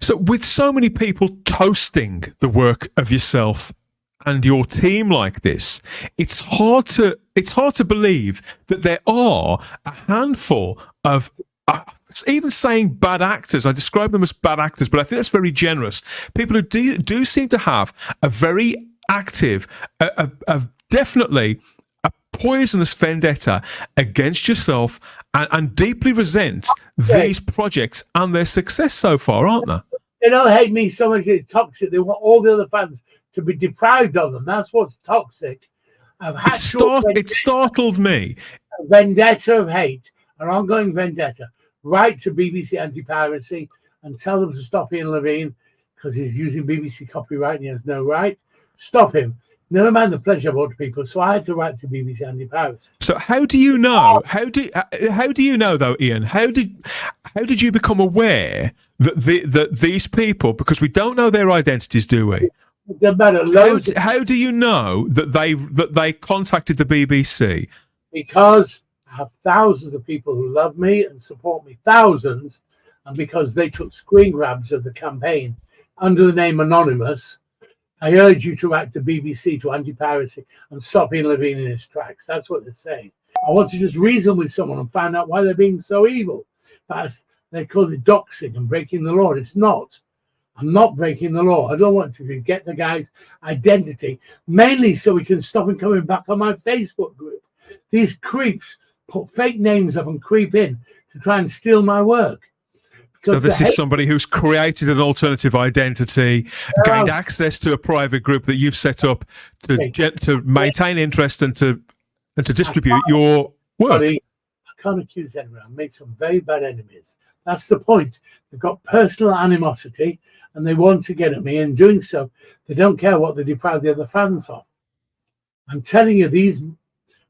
So with so many people toasting the work of yourself and your team like this, it's hard to believe that there are a handful of even saying bad actors. I describe them as bad actors, but I think that's very generous. People who do seem to have a very active, definitely a poisonous vendetta against yourself and deeply resent these projects and their success so far, aren't they? They don't hate me so much, it's toxic. They want all the other fans to be deprived of them. That's what's toxic. It startled me. A vendetta of hate, an ongoing vendetta. Write to BBC Anti-Piracy and tell them to stop Ian Levine because he's using BBC copyright and he has no right. Stop him. Never mind the pleasure I brought to people. So I had to write to BBC Anti-Piracy. So how do you know? How do you know though, Ian? How did you become aware that these people, because we don't know their identities, do we? How do you know that they contacted the BBC? Because I have thousands of people who love me and support me, thousands, and because they took screen grabs of the campaign under the name Anonymous, I urge you to write to BBC, to Anti-Piracy, and stop Ian Levine in his tracks. That's what they're saying. I want to just reason with someone and find out why they're being so evil. But they call it doxing and breaking the law. It's not. I'm not breaking the law. I don't want to get the guy's identity, mainly so we can stop him coming back on my Facebook group. These creeps put fake names up and creep in to try and steal my work. So this is somebody who's created an alternative identity, gained access to a private group that you've set up to maintain interest and to distribute your work. I can't accuse anyone. I've made some very bad enemies. That's the point. They've got personal animosity and they want to get at me. And doing so, they don't care what they deprive the other fans of. I'm telling you,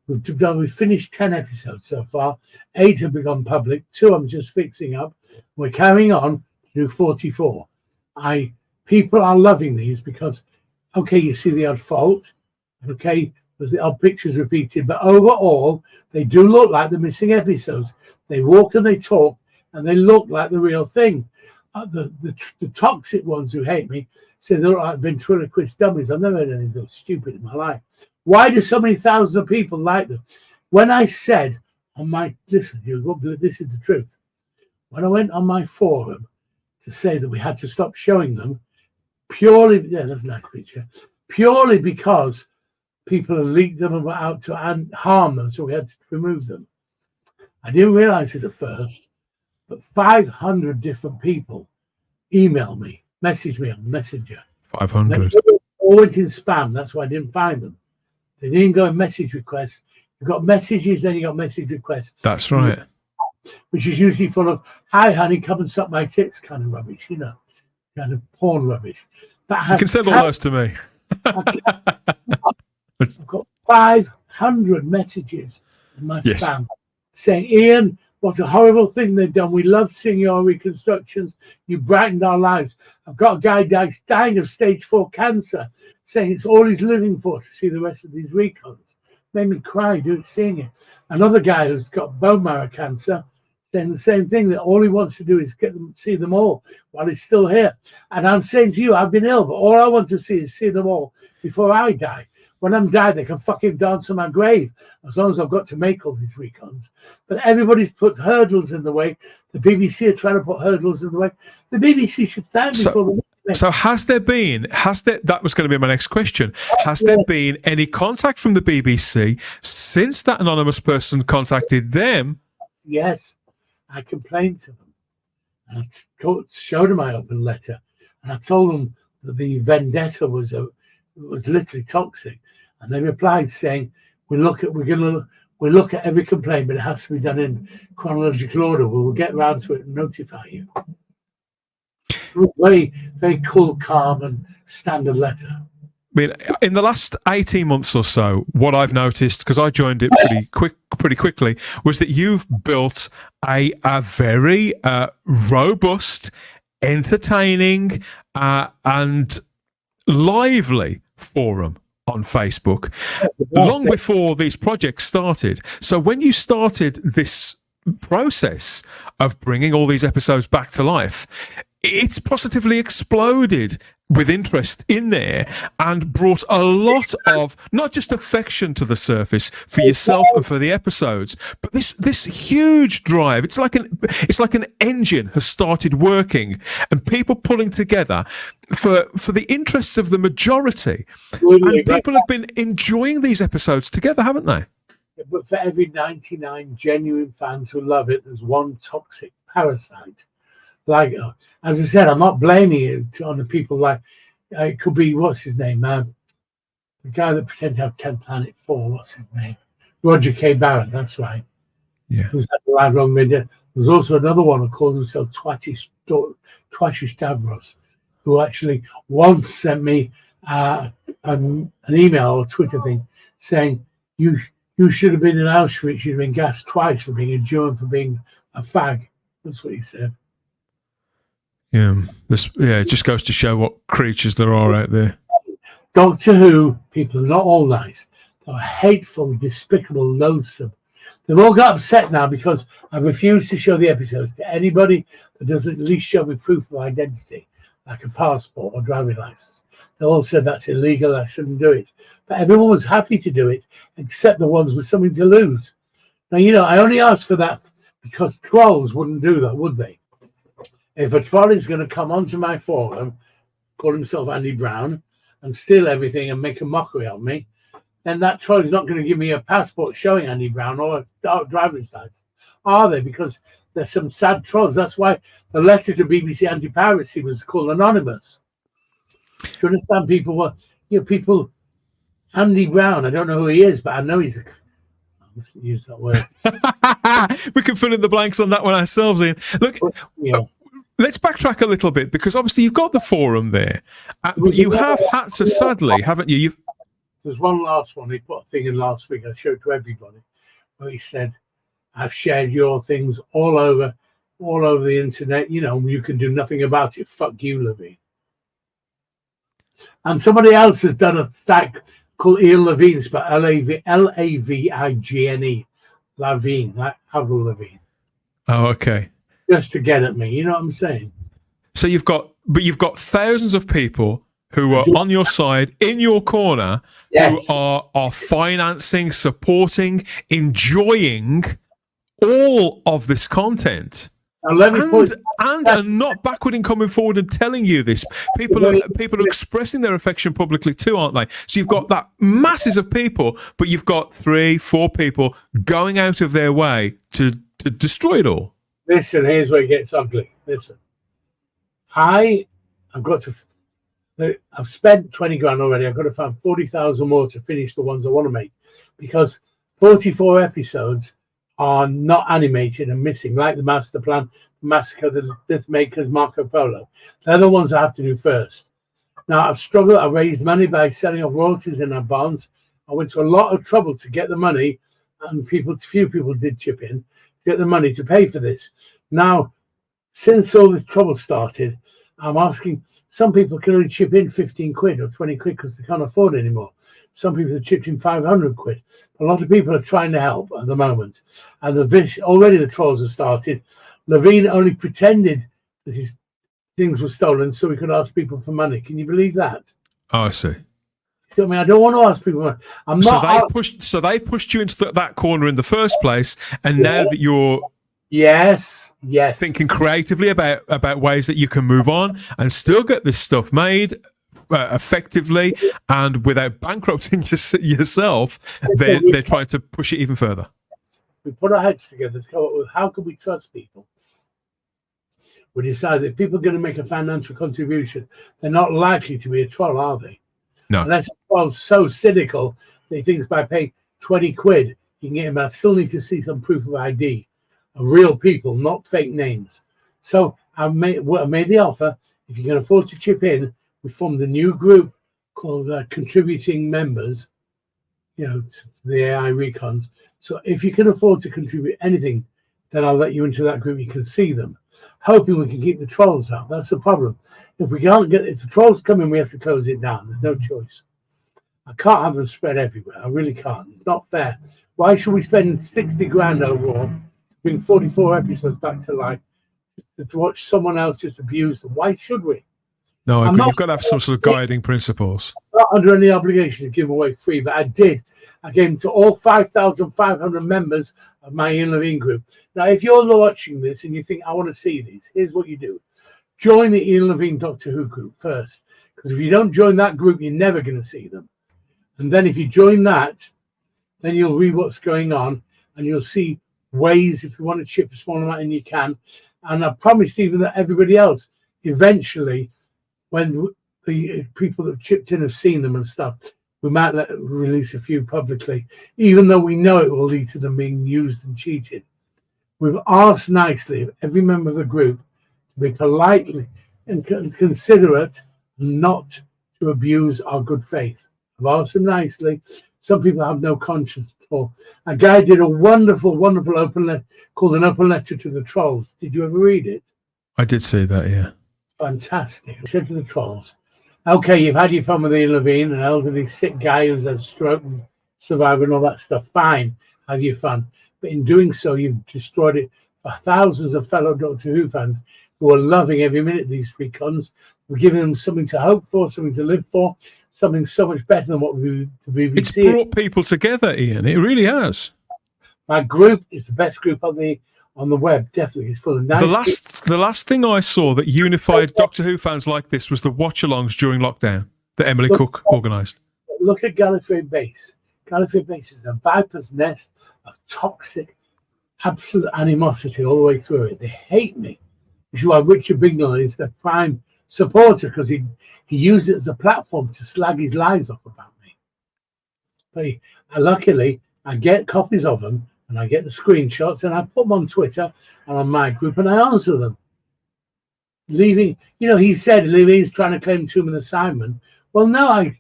we've finished 10 episodes so far. 8 have become public. 2 I'm just fixing up. We're carrying on to do 44. People are loving these because, okay, you see the odd fault, okay, there's the odd pictures repeated, but overall, they do look like the missing episodes. They walk and they talk, and they look like the real thing. The toxic ones who hate me say they look like ventriloquist dummies. I've never heard anything so stupid in my life. Why do so many thousands of people like them? When I said on my, listen, this is the truth. When I went on my forum to say that we had to stop showing them, purely, that's a nice picture, purely because people had leaked them and were out to harm them, so we had to remove them. I didn't realize it at first, but 500 different people emailed me, messaged me on Messenger. 500. All went in spam, that's why I didn't find them. They didn't go in message requests. You got messages, then you got message requests. That's right. Which is usually full of, hi, honey, come and suck my tits kind of rubbish, kind of porn rubbish. You can send all those to me. I've got 500 messages in my spam saying, Ian, what a horrible thing they've done. We love seeing your reconstructions. You brightened our lives. I've got a guy dying of stage 4 cancer saying it's all he's living for to see the rest of these recons. Made me cry seeing it. Another guy who's got bone marrow cancer saying the same thing, that all he wants to do is see them all while he's still here. And I'm saying to you, I've been ill, but all I want to see is see them all before I die. When I'm dead, they can fucking dance on my grave as long as I've got to make all these recons. But everybody's put hurdles in the way. The BBC are trying to put hurdles in the way. The BBC should thank me for the... So that was going to be my next question. Has there been any contact from the BBC since that anonymous person contacted them? Yes, I complained to them. And I showed them my open letter. And I told them that the vendetta was literally toxic. And they replied saying, we look at every complaint, but it has to be done in chronological order. We'll get around to it and notify you. Very, very cool, calm, and standard letter. I mean, in the last 18 months or so, what I've noticed, because I joined it pretty quickly, was that you've built a very robust, entertaining, and lively forum on Facebook long before these projects started. So when you started this process of bringing all these episodes back to life, it's positively exploded with interest in there and brought a lot of not just affection to the surface for yourself and for the episodes, but this huge drive. It's like an engine has started working and people pulling together for the interests of the majority. And people have been enjoying these episodes together, haven't they? But for every 99 genuine fans who love it, there's one toxic parasite. Like, as I said, I'm not blaming it on the people. Like, it could be, what's his name, man? The guy that pretended to have 10 Planet 4, what's his name? Roger K. Barrett, that's right. Yeah. Who's had the live wrong media. There's also another one who called himself Twatish Davros, who actually once sent me an email or Twitter thing saying, you should have been in Auschwitz, you'd have been gassed twice for being a Jew and for being a fag. That's what he said. Yeah, it just goes to show what creatures there are out there. Doctor Who people are not all nice. They're hateful, despicable, loathsome. They've all got upset now because I refuse to show the episodes to anybody that doesn't at least show me proof of identity, like a passport or driving license. They all said that's illegal, I shouldn't do it. But everyone was happy to do it, except the ones with something to lose. Now, I only asked for that because trolls wouldn't do that, would they? If a troll is going to come onto my forum, call himself Andy Brown, and steal everything and make a mockery of me, then that troll is not going to give me a passport showing Andy Brown or a driver's license, are they? Because there's some sad trolls. That's why the letter to BBC Anti-Piracy was called Anonymous. Do you understand? People, Andy Brown, I don't know who he is, but I know he's I mustn't use that word. We can fill in the blanks on that one ourselves, Ian. Look, let's backtrack a little bit, because obviously you've got the forum there. But you have had to, sadly, haven't you? There's one last one. He put a thing in last week. I showed to everybody, where he said, "I've shared your things all over the internet. You can do nothing about it. Fuck you, Levine." And somebody else has done a stack called Ian Levine, but Lavigene, Levine, like Avril Levine. Oh, okay. Just to get at me, you know what I'm saying? So you've got thousands of people who are on your side, in your corner, yes, who are financing, supporting, enjoying all of this content. And are not backward in coming forward and telling you this. People are expressing their affection publicly too, aren't they? So you've got that masses of people, but you've got 3-4 people going out of their way to destroy it all. Listen, here's where it gets ugly. Listen, I've spent 20 grand already. I've got to find 40,000 more to finish the ones I want to make, because 44 episodes are not animated and missing, like the Master Plan, the Massacre, the Death Makers, Marco Polo. They're the ones I have to do first. Now, I've struggled. I raised money by selling off royalties in advance. I went to a lot of trouble to get the money, and few people did chip in to get the money to pay for this. Now, since all this trouble started, I'm asking, some people can only chip in 15 quid or 20 quid because they can't afford it anymore. Some people have chipped in 500 quid. A lot of people are trying to help at the moment. And already the trolls have started. Levine only pretended that his things were stolen so he could ask people for money. Can you believe that? Oh, I see. I mean, I don't want to ask people for money. So they pushed you into that corner in the first place, and now that you're yes thinking creatively about ways that you can move on and still get this stuff made effectively and without bankrupting yourself, they're trying to push it even further. We put our heads together to come up with how can we trust people. We decided if people are going to make a financial contribution, they're not likely to be a troll, are they? No. Unless a troll's so cynical that he thinks by paying 20 quid you can get him. I still need to see some proof of ID of real people, not fake names. So I made the offer. If you can afford to chip in, we formed a new group called Contributing Members, to the AI Recons. So if you can afford to contribute anything, then I'll let you into that group. You can see them, hoping we can keep the trolls out. That's the problem. If the trolls come in, we have to close it down. There's no choice. I can't have them spread everywhere. I really can't. It's not fair. Why should we spend 60 grand overall, bring 44 episodes back to life, to watch someone else just abuse them. Why should we? No, I I'm agree. not- You've got to have some sort of guiding principles. Not under any obligation to give away free, but I did. I gave them to all 5,500 members of my Ian Levine group. Now, if you're watching this and you think, I want to see these, here's what you do. Join the Ian Levine Doctor Who group first. Because if you don't join that group, you're never going to see them. And then if you join that, then you'll read what's going on and you'll see ways, if you want to chip a small amount in, you can. And I promised even that everybody else, eventually, when the people that have chipped in have seen them and stuff, we might release a few publicly, even though we know it will lead to them being used and cheated. We've asked nicely of every member of the group to be politely and considerate, not to abuse our good faith. I've asked them nicely. Some people have no conscience at all. A guy did a wonderful, wonderful open letter called An Open Letter to the Trolls. Did you ever read it? I did see that, yeah. Fantastic. I said to the trolls, okay, you've had your fun with Ian Levine, an elderly sick guy who's had a stroke and survived and all that stuff. Fine, have your fun. But in doing so, you've destroyed it for thousands of fellow Doctor Who fans who are loving every minute of these recons. We're giving them something to hope for, something to live for, something so much better than what the BBC. It's brought people together, Ian. It really has. My group is the best group on the web. Definitely, it's full of nice. The last thing I saw that unified Doctor Who fans like this was the watch-alongs during lockdown that Emily Cook organised. Look at Gallifrey Base. Gallifrey Base is a viper's nest of toxic, absolute animosity all the way through it. They hate me, which is why Richard Bignell is their prime supporter, because he used it as a platform to slag his lies off about me. But luckily, I get copies of them and I get the screenshots and I put them on Twitter and on my group and I answer them. He said Levine's trying to claim Truman assignment. Well, no,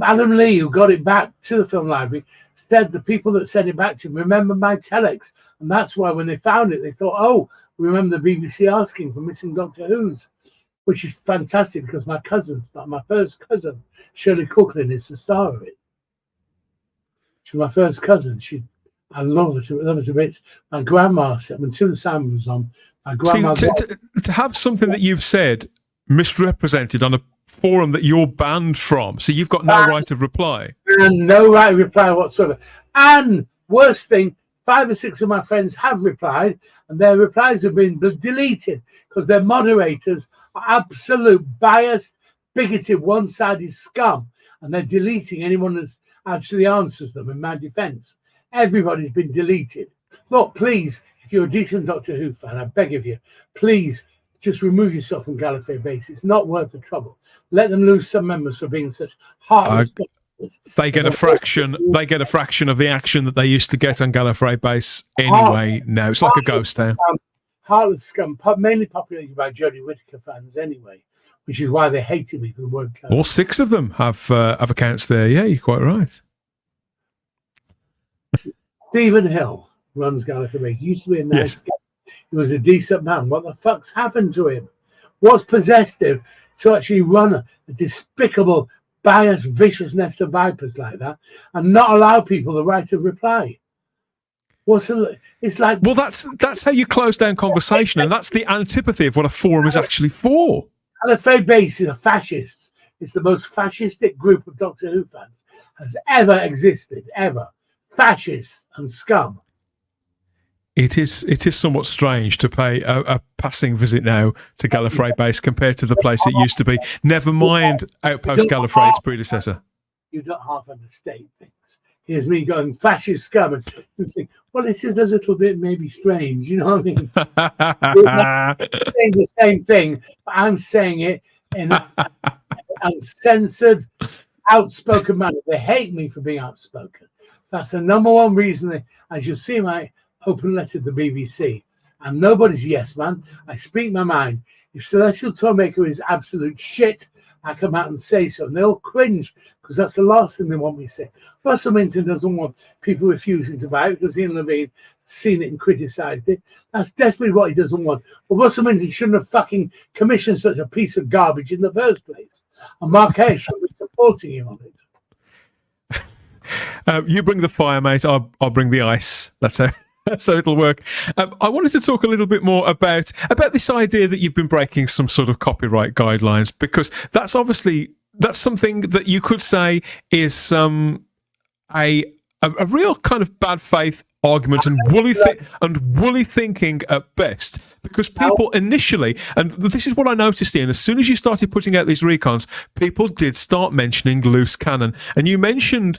Adam Lee, who got it back to the film library, said the people that sent it back to him remember my telex. And that's why when they found it, they thought, oh, remember the BBC asking for missing Doctor Who's, which is fantastic because my first cousin, Shirley Cooklin, is the star of it. She's my first cousin. I love her to bits. My grandma said when Truman Assignment was on, my grandma... See, to have something that you've said misrepresented on a forum that you're banned from, so you've got no right of reply. And no right of reply whatsoever. And worst thing, 5 or 6 of my friends have replied, and their replies have been deleted because their moderators are absolute biased, bigoted, one-sided scum, and they're deleting anyone that actually answers them in my defence. Everybody's been deleted. Look, please, if you're a decent Doctor Who fan, I beg of you, please just remove yourself from Gallifrey Base. It's not worth the trouble. Let them lose some members for being such heartless. They get a fraction. They get a fraction of the action that they used to get on Gallifrey Base anyway. Now it's like a ghost town. Heartless scum, mainly populated by Jodie Whittaker fans anyway, which is why they hated me for the word. All 6 of them have accounts there. Yeah, you're quite right. Stephen Hill runs Gallifrey Base. He used to be a nice guy. He was a decent man. What the fuck's happened to him? What's possessed him to actually run a despicable, biased, vicious nest of vipers like that and not allow people the right of reply? It's like... Well, that's how you close down conversation, and that's the antipathy of what a forum is actually for. Gallifrey Base is a fascist. It's the most fascistic group of Doctor Who fans has ever existed, ever. Fascists and scum. It is somewhat strange to pay a passing visit now to Gallifrey Base compared to the place it used to be. Never mind Outpost Gallifrey, its predecessor. You don't half understate things. Here's me going fascist scum, and you think, well, it is a little bit maybe strange, you know what I mean? Saying the same thing, but I'm saying it in an uncensored, outspoken manner. They hate me for being outspoken. That's the number one reason, as you see my open letter to the BBC. I'm nobody's yes man. I speak my mind. If Celestial Toymaker is absolute shit, I come out and say so. And they'll cringe because that's the last thing they want me to say. Russell Minton doesn't want people refusing to buy it because Ian Levine seen it and criticised it. That's desperately what he doesn't want. But Russell Minton shouldn't have fucking commissioned such a piece of garbage in the first place. And Mark Hayes should be supporting him on it. You bring the fire, mate. I'll bring the ice. That's how So it'll work. I wanted to talk a little bit more about this idea that you've been breaking some sort of copyright guidelines, because that's something that you could say is a real kind of bad faith argument and woolly thinking at best, because people initially, and this is what I noticed, Ian, as soon as you started putting out these recons, people did start mentioning loose cannon, and you mentioned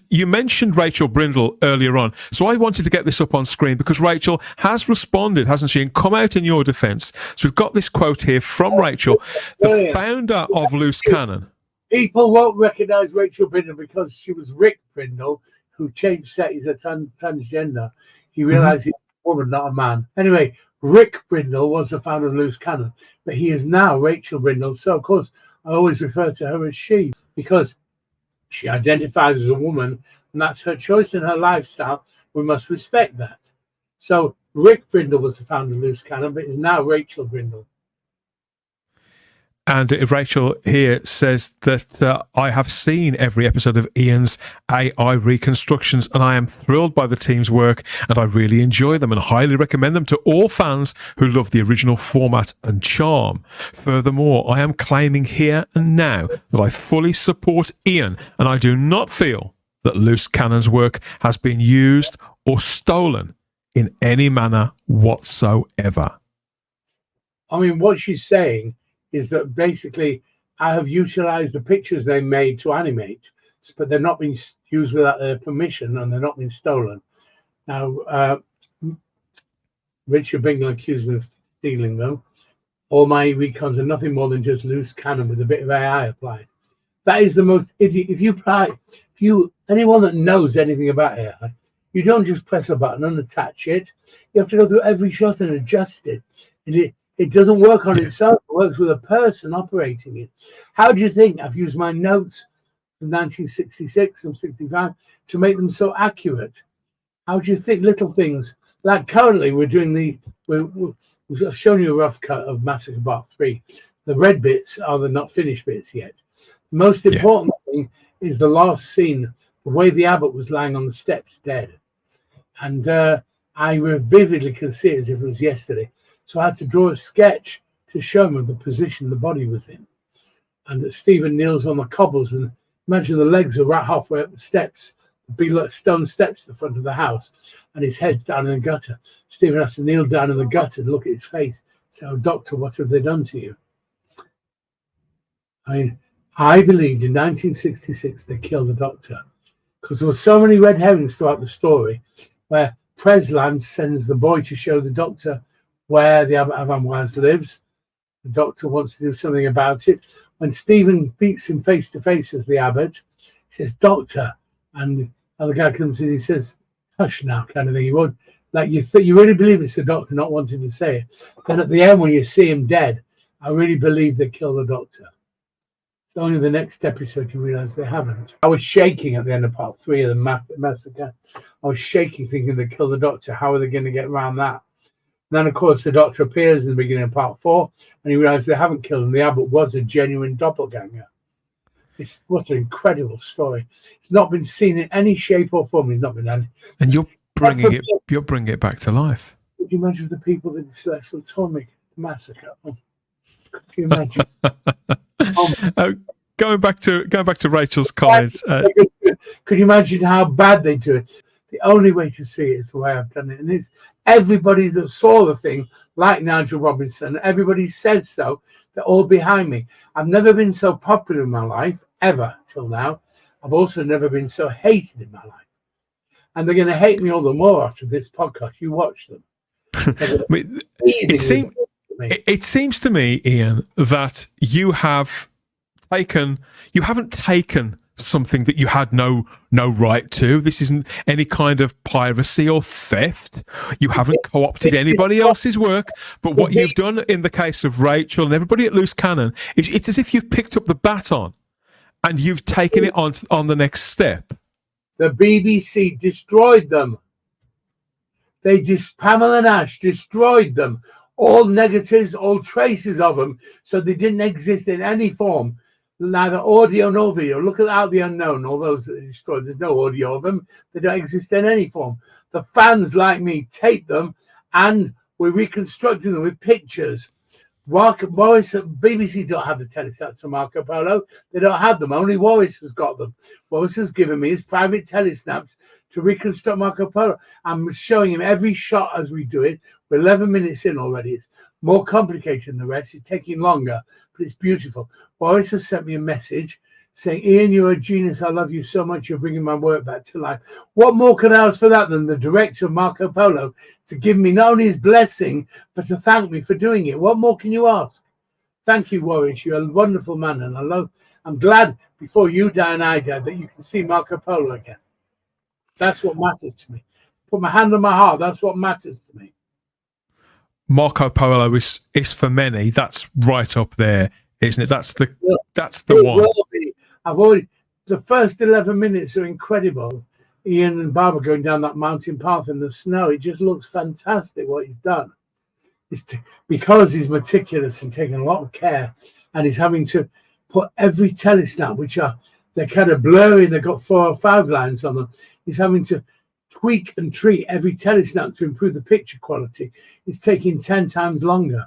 Rachel Brindle earlier on, so I wanted to get this up on screen because Rachel has responded, hasn't she, and come out in your defence. So we've got this quote here from Rachel, the founder of Loose Cannon. People won't recognise Rachel Brindle because she was Rick Brindle, who changed sex, he's a transgender. He realised he's a woman, not a man. Anyway, Rick Brindle was the founder of Loose Cannon, but he is now Rachel Brindle. So, of course, I always refer to her as she, because she identifies as a woman, and that's her choice and her lifestyle. We must respect that. So, Rick Brindle was the founder of Loose Cannon, but is now Rachel Brindle. And Rachel here says that I have seen every episode of Ian's AI reconstructions, and I am thrilled by the team's work, and I really enjoy them and highly recommend them to all fans who love the original format and charm. Furthermore, I am claiming here and now that I fully support Ian, and I do not feel that Loose Cannon's work has been used or stolen in any manner whatsoever. I mean, what she's saying is that basically I have utilised the pictures they made to animate, but they're not being used without their permission, and they're not being stolen. Now, Richard Bingle accused me of stealing them. All my recons are nothing more than just Loose Cannon with a bit of AI applied. That is the most idiot. Anyone that knows anything about AI, you don't just press a button and attach it. You have to go through every shot and adjust it. And it doesn't work on itself. It works with a person operating it. How do you think I've used my notes from 1966 and 65 to make them so accurate? How do you think little things, like currently we're doing we've shown you a rough cut of Massacre Part 3. The red bits are the not finished bits yet. The most important thing is the last scene, the way the abbot was lying on the steps dead. And I vividly can see it as if it was yesterday. So I had to draw a sketch to show him the position the body was in. And that Stephen kneels on the cobbles, and imagine the legs are right halfway up the steps, the big stone steps to the front of the house, and his head's down in the gutter. Stephen has to kneel down in the gutter and look at his face. Say, "Oh, doctor, what have they done to you?" I mean, I believed in 1966 they killed the doctor, because there were so many red herrings throughout the story, where Presland sends the boy to show the doctor where the Abbot of Amboise lives. The doctor wants to do something about it. When Stephen beats him face to face as the abbot, he says, "Doctor," and the other guy comes in, he says, "Hush now," kind of thing. You won't, like, you really believe it's the doctor not wanting to say it. Then at the end, when you see him dead, I really believe they killed the doctor. It's only the next episode you realise they haven't. I was shaking at the end of Part 3 of the Massacre. I was shaking thinking they killed the doctor. How are they going to get around that? Then, of course, the doctor appears in the beginning of Part 4, and you realise they haven't killed him. The abbot was a genuine doppelganger. What an incredible story. It's not been seen in any shape or form. It's not been done. And you're bringing it back to life. Could you imagine the people that did Celestial Atomic Massacre? Oh, could you imagine? Going back to Rachel's comments. Could you imagine how bad they do it? The only way to see it is the way I've done it, and it's everybody that saw the thing, like Nigel Robinson, everybody says so. They're all behind me. I've never been so popular in my life, ever, till now. I've also never been so hated in my life. And they're going to hate me all the more after this podcast. You watch them. It seems to me, Ian, that you haven't taken something that you had no right to. This isn't any kind of piracy or theft. You haven't co-opted anybody else's work. But what you've done in the case of Rachel and everybody at Loose Cannon is it's as if you've picked up the baton and you've taken it on the next step. The BBC destroyed them. Pamela Nash destroyed them. All negatives, all traces of them, so they didn't exist in any form. neither audio nor video. Look at Out the Unknown, all those that are destroyed. There's no audio of them. They don't exist in any form. The fans like me tape them, and we're reconstructing them with pictures. Warris at BBC don't have the telesnaps for Marco Polo. They don't have them. Only Warris has got them. Warris has given me his private telesnaps to reconstruct Marco Polo. I'm showing him every shot as we do it. We're 11 minutes in already. It's more complicated than the rest. It's taking longer, but it's beautiful. Warris has sent me a message saying, Ian, you're a genius. I love you so much. You're bringing my work back to life. What more could I ask for that than the director of Marco Polo to give me not only his blessing, but to thank me for doing it? What more can you ask? Thank you, Warris. You're a wonderful man. And I'm glad before you die and I die that you can see Marco Polo again. That's what matters to me. Put my hand on my heart. That's what matters to me. Marco Polo is for many. That's right up there, isn't it? That's the one. The first 11 minutes are incredible. Ian and Barbara going down that mountain path in the snow. It just looks fantastic what he's done. Because he's meticulous and taking a lot of care, and he's having to put every telesnap, they're kind of blurry, they've got 4 or 5 lines on them. He's having to tweak and treat every telesnap to improve the picture quality. It's taking 10 times longer.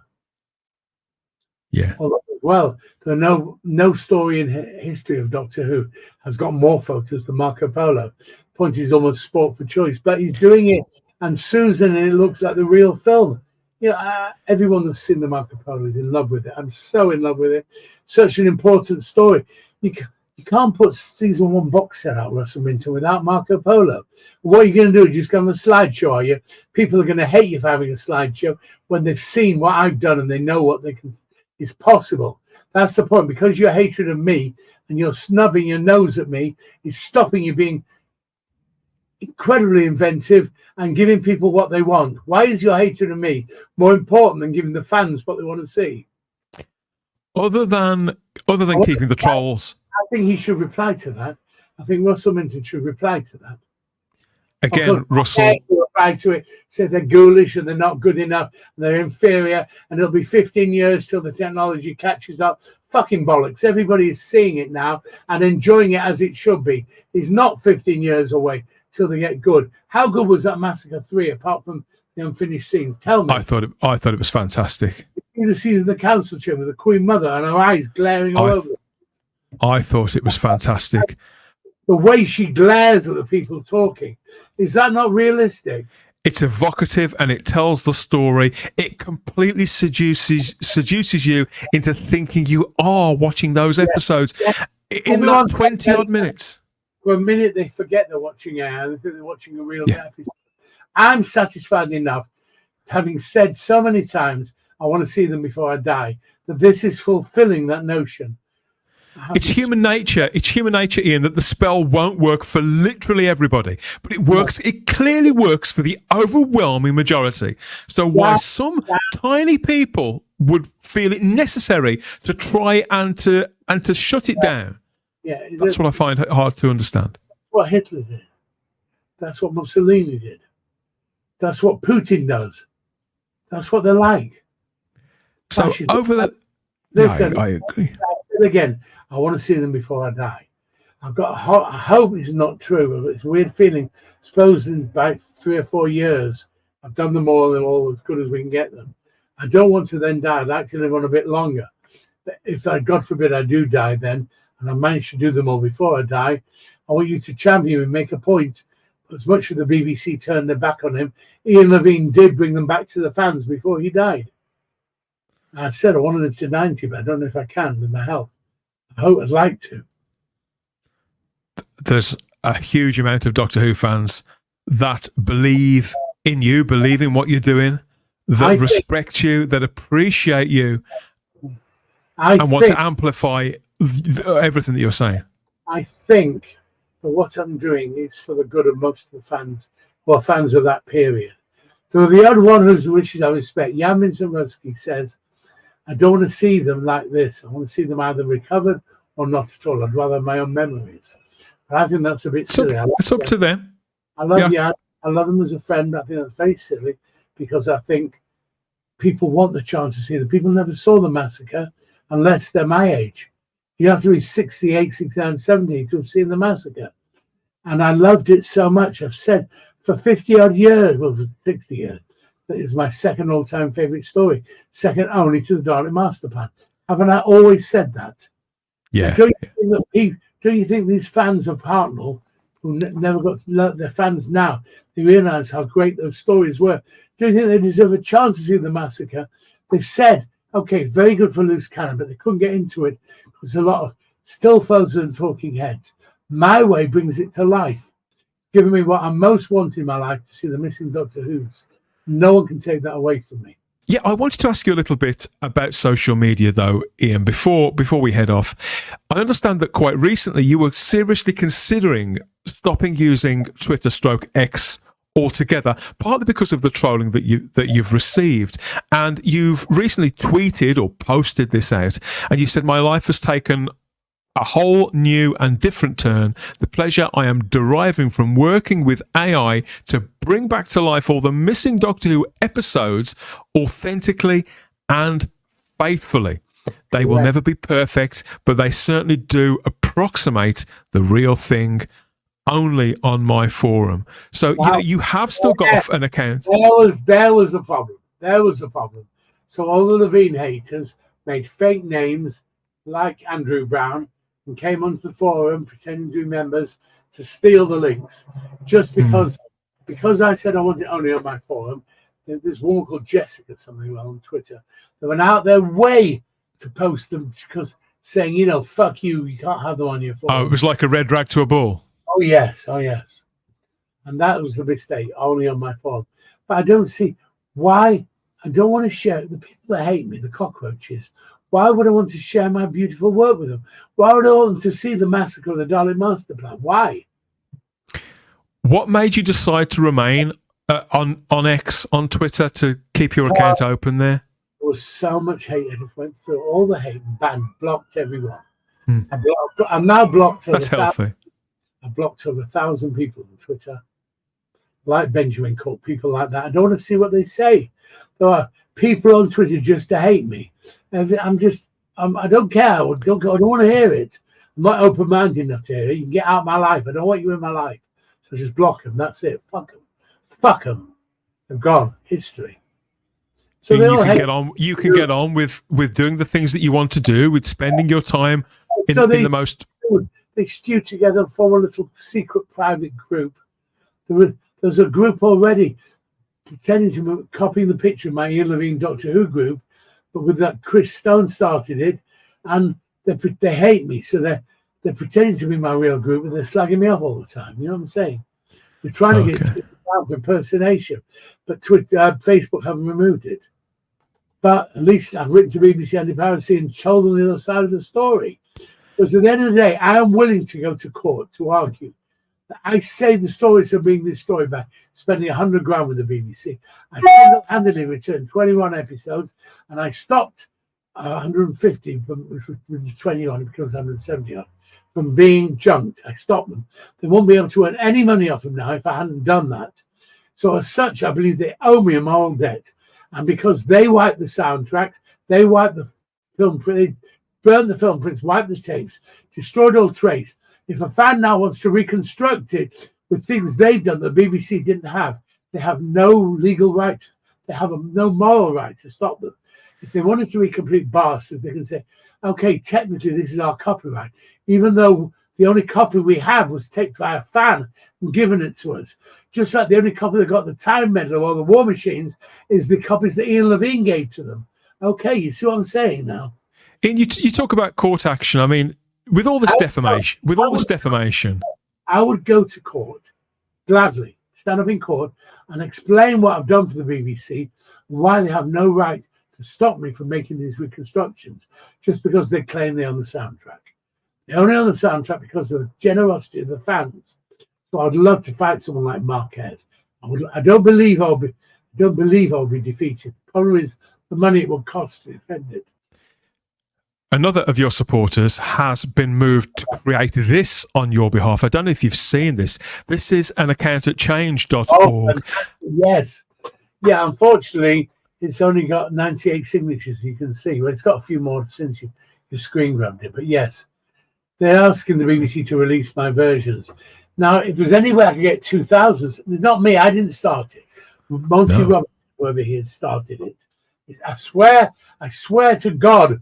Yeah. Well, there's no story in history of Doctor Who has got more photos than Marco Polo. Point is almost sport for choice, but he's doing it, and Susan, and it looks like the real film. Everyone that's seen the Marco Polo is in love with it. I'm so in love with it. Such an important story. You can't put season 1 box set out, Russell Minton, without Marco Polo. What are you going to do? Just go on a slideshow, are you? People are going to hate you for having a slideshow when they've seen what I've done and they know what is possible. That's the point. Because your hatred of me and you're snubbing your nose at me is stopping you being incredibly inventive and giving people what they want. Why is your hatred of me more important than giving the fans what they want to see? Other than keeping the trolls. I think he should reply to that. I think Russell Minton should reply to that. Again, Russell reply to it, say they're ghoulish and they're not good enough, and they're inferior, and it'll be 15 years till the technology catches up. Fucking bollocks. Everybody is seeing it now and enjoying it as it should be. It's not 15 years away till they get good. How good was that Massacre 3 apart from the unfinished scenes? Tell me. I thought it was fantastic. You see the council chamber, the Queen Mother, and her eyes glaring all over. I thought it was fantastic. The way she glares at the people talking. Is that not realistic? It's evocative and it tells the story. It completely seduces you into thinking you are watching those episodes in that 20-odd minutes. For a minute, they forget they're watching they think they're watching a real episode. I'm satisfied enough, having said so many times, I want to see them before I die, that this is fulfilling that notion. It's human nature. It's human nature, Ian, that the spell won't work for literally everybody, but it works. It clearly works for the overwhelming majority. So why some tiny people would feel it necessary to try and to shut it down? Yeah, that's what I find hard to understand. What Hitler did. That's what Mussolini did. That's what Putin does. That's what they're like. So over that, listen, I agree. Again, I want to see them before I die. I hope it's not true, but it's a weird feeling. Suppose in about 3 or 4 years, I've done them all as good as we can get them. I don't want to then die. I'd like to live on a bit longer. But if God forbid I do die then, and I manage to do them all before I die, I want you to champion and make a point. As much as the BBC turned their back on him, Ian Levine did bring them back to the fans before he died. I said I wanted it to 90, but I don't know if I can with my health. I hope I'd like to. There's a huge amount of Doctor Who fans that believe in you, believe in what you're doing, that respect you, that appreciate you, and want to amplify everything that you're saying. I think that what I'm doing is for the good of most of the fans, or fans of that period. So the odd one whose wishes I respect, Jan Minson says, I don't want to see them like this. I want to see them either recovered or not at all. I'd rather have my own memories. But I think that's a bit silly. It's up to them. I love Jan. I love him as a friend. But I think that's very silly because I think people want the chance to see them. People never saw the Massacre unless they're my age. You have to be 68, 69, 70 to have seen the Massacre. And I loved it so much. I've said for 50 odd years, well, 60 years, that is my second all-time favourite story, second only to the Dalek Master Plan. Haven't I always said that? Yeah. Don't you think these fans of Hartnell, who never got to learn, they're fans now, they realise how great those stories were? Do you think they deserve a chance to see the Massacre? They've said, okay, very good for loose cannon, but they couldn't get into it because a lot of still photos and talking heads. My Way brings it to life, giving me what I most want in my life, to see the missing Doctor Who's. No one can take that away from me. Yeah, I wanted to ask you a little bit about social media, though, Ian, before we head off. I understand that quite recently you were seriously considering stopping using Twitter/X altogether, partly because of the trolling that you've received. And you've recently tweeted or posted this out, and you said, "My life has taken a whole new and different turn. The pleasure I am deriving from working with AI to bring back to life all the missing Doctor Who episodes authentically and faithfully. They will never be perfect, but they certainly do approximate the real thing, only on my forum." So, you have still got off an account. There was the problem. There was the problem. So all the Levine haters made fake names like Andrew Brown and came onto the forum pretending to be members to steal the links. Just because I said I want it only on my forum, this woman called Jessica something on Twitter, they went out their way to post them because saying, fuck you, you can't have them on your forum. Oh, it was like a red rag to a bull. Oh yes. And that was the mistake, only on my forum. But I don't see why. I don't want to share the people that hate me, the cockroaches. Why would I want to share my beautiful work with them? Why would I want them to see the Massacre of the Dalek Master Plan? Why? What made you decide to remain on X, on Twitter, to keep your account open there? There was so much hate. I just went through all the hate and blocked everyone. I'm now blocked. That's healthy. I blocked over 1,000 people on Twitter, like Benjamin Cook, people like that. I don't want to see what they say. There are people on Twitter just to hate me. I don't care. I don't want to hear it. I'm not open-minded enough to hear it. You can get out of my life. I don't want you in my life. So just block them. That's it. Fuck them. Fuck them. They're gone. History. So you can get on with doing the things that you want to do, with spending your time in the most. They stew together and form a little secret private group. There's a group already pretending to copying the picture of my Ian Levine Doctor Who group, but with that Chris Stone started it, and they hate me, so they're pretending to be my real group, and they're slagging me off all the time. You know what I'm saying? They're trying to get Twitter out for impersonation, but Facebook haven't removed it. But at least I've written to BBC Anti-Piracy and told them the other side of the story. Because at the end of the day, I am willing to go to court to argue that I saved the stories from being this story by spending $100,000 with the BBC. I single-handedly returned 21 episodes, and I stopped 150 from 21. It becomes 170 from being junked. I stopped them. They won't be able to earn any money off them now if I hadn't done that. So as such, I believe they owe me a moral debt. And because they wiped the soundtracks, they wiped the film, they burnt the film prints, wiped the tapes, destroyed all trace. If a fan now wants to reconstruct it with things they've done that the BBC didn't have, they have no legal right. They have no moral right to stop them. If they wanted to be complete bastards, they can say, okay, technically this is our copyright, even though the only copy we have was taken by a fan and given it to us. Just like the only copy that got the Time Medal or the War Machines is the copies that Ian Levine gave to them. Okay, you see what I'm saying now? Ian, you talk about court action. I mean, with all this defamation, I would go to court gladly, stand up in court and explain what I've done for the BBC and why they have no right to stop me from making these reconstructions just because they claim they're on the soundtrack. They're only on the soundtrack because of the generosity of the fans. So I'd love to fight someone like Marquez. I don't believe I'll be defeated. The problem is the money it will cost to defend it. Another of your supporters has been moved to create this on your behalf. I don't know if you've seen this. This is an account at change.org. Yes. Yeah, unfortunately, it's only got 98 signatures, you can see. Well, it's got a few more since you just screen grabbed it. But yes, they're asking the BBC to release my versions. Now, if there's any way I could get 2,000, not me, I didn't start it. Monty Roberts, whoever he had started it. I swear to God,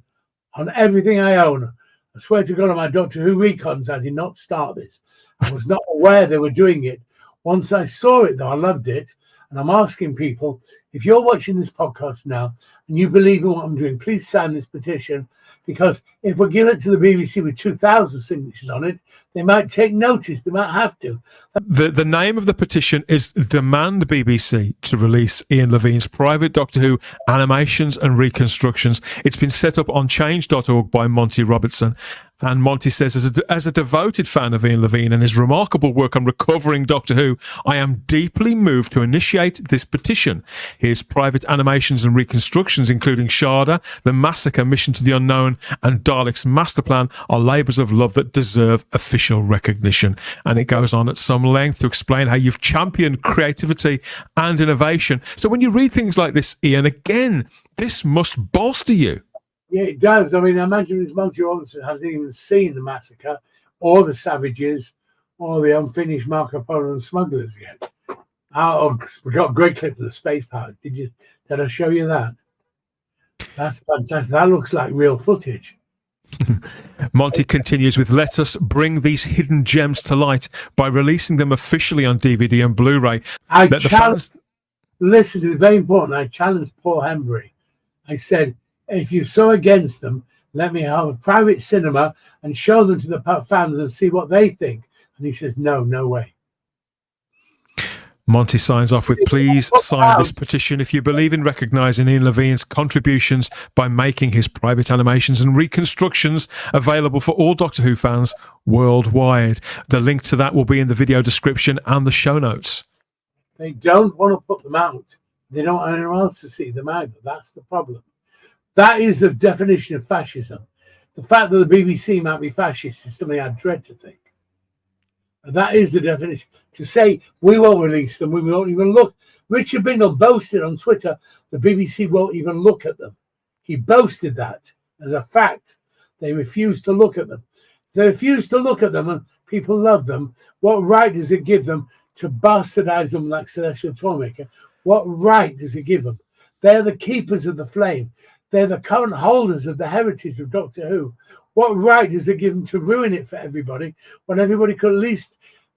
on everything I own, I swear to God on my Doctor Who recons, I did not start this. I was not aware they were doing it. Once I saw it, though, I loved it. And I'm asking people, if you're watching this podcast now and you believe in what I'm doing, please sign this petition, because if we give it to the BBC with 2,000 signatures on it, they might take notice. They might have to. The name of the petition is Demand BBC to release Ian Levine's private Doctor Who animations and reconstructions. It's been set up on change.org by Monty Robertson. And Monty says, as a devoted fan of Ian Levine and his remarkable work on recovering Doctor Who, I am deeply moved to initiate this petition. His private animations and reconstructions, including Sharda, the Massacre, Mission to the Unknown, and Dalek's Master Plan, are labours of love that deserve official recognition. And it goes on at some length to explain how you've championed creativity and innovation. So when you read things like this, Ian, again, this must bolster you. Yeah, it does. I mean, I imagine this Monty Robertson hasn't even seen the Massacre or the Savages or the unfinished Marco Polo and Smugglers yet. Oh, we got a great clip of the space pilot. Did I show you that? That's fantastic. That looks like real footage. Monty continues with, let us bring these hidden gems to light by releasing them officially on DVD and Blu-ray. Listen, it's very important. I challenged Paul Hembury. I said, if you're so against them, let me have a private cinema and show them to the fans and see what they think. And he says, no way. Monty signs off with, please sign this petition if you believe in recognising Ian Levine's contributions by making his private animations and reconstructions available for all Doctor Who fans worldwide. The link to that will be in the video description and the show notes. They don't want to put them out. They don't want anyone else to see them either. That's the problem. That is the definition of fascism. The fact that the BBC might be fascist is something I dread to think. And that is the definition. To say we won't release them, we won't even look. Richard Bingle boasted on Twitter the BBC won't even look at them. He boasted that as a fact. They refuse to look at them. If they refuse to look at them and people love them, what right does it give them to bastardize them like Celestial Toymaker? What right does it give them? They're the keepers of the flame. They're the current holders of the heritage of Doctor Who. What right does it give them to ruin it for everybody when everybody could at least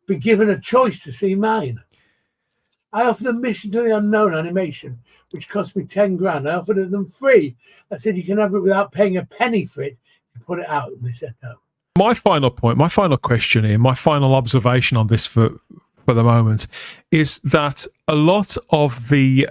be given a choice to see mine? I offered them Mission to the Unknown animation, which cost me 10 grand. I offered it them free. I said, you can have it without paying a penny for it. You put it out. And they said no. My final point, my final question here, my final observation on this for the moment is that a lot of the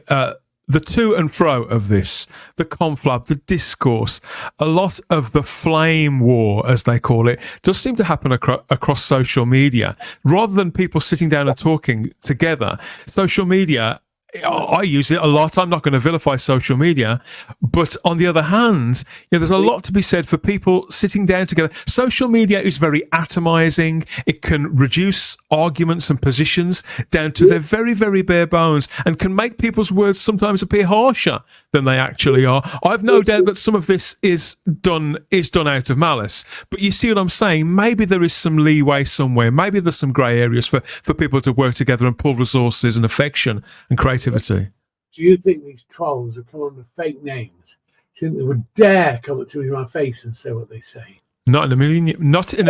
to and fro of this, the conflab, the discourse, a lot of the flame war, as they call it, does seem to happen across social media. Rather than people sitting down and talking together, social media, I use it a lot. I'm not going to vilify social media. But on the other hand, there's a lot to be said for people sitting down together. Social media is very atomizing. It can reduce arguments and positions down to their very, very bare bones and can make people's words sometimes appear harsher than they actually are. I've no doubt that some of this is done out of malice. But you see what I'm saying? Maybe there is some leeway somewhere. Maybe there's some grey areas for people to work together and pull resources and affection and creativity. Do you think these trolls have come up with fake names? Do you think they would dare come up to me in my face and say what they say? Not in a